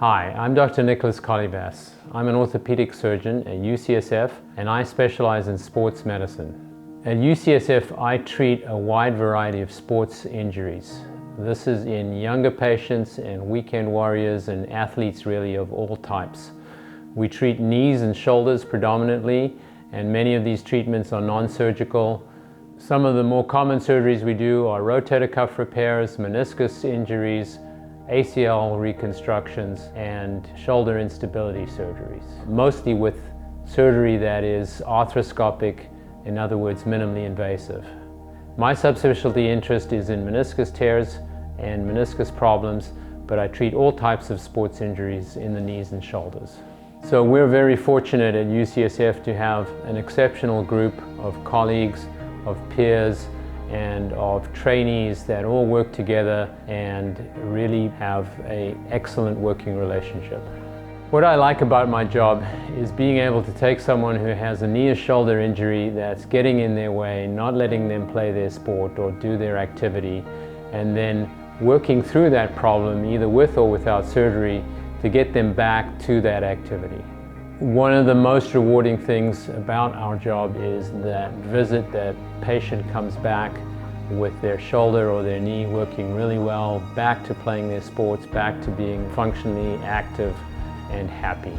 Hi, I'm Dr. Nicholas Colyvas. I'm an orthopedic surgeon at UCSF and I specialize in sports medicine. At UCSF, I treat a wide variety of sports injuries. This is in younger patients and weekend warriors and athletes really of all types. We treat knees and shoulders predominantly, and many of these treatments are non-surgical. Some of the more common surgeries we do are rotator cuff repairs, meniscus injuries, ACL reconstructions, and shoulder instability surgeries. Mostly with surgery that is arthroscopic, in other words, minimally invasive. My subspecialty interest is in meniscus tears and meniscus problems, but I treat all types of sports injuries in the knees and shoulders. So we're very fortunate at UCSF to have an exceptional group of colleagues, of peers, and of trainees that all work together and really have an excellent working relationship. What I like about my job is being able to take someone who has a knee or shoulder injury that's getting in their way, not letting them play their sport or do their activity, and then working through that problem either with or without surgery to get them back to that activity. One of the most rewarding things about our job is that visit that patient comes back with their shoulder or their knee working really well, back to playing their sports, back to being functionally active and happy.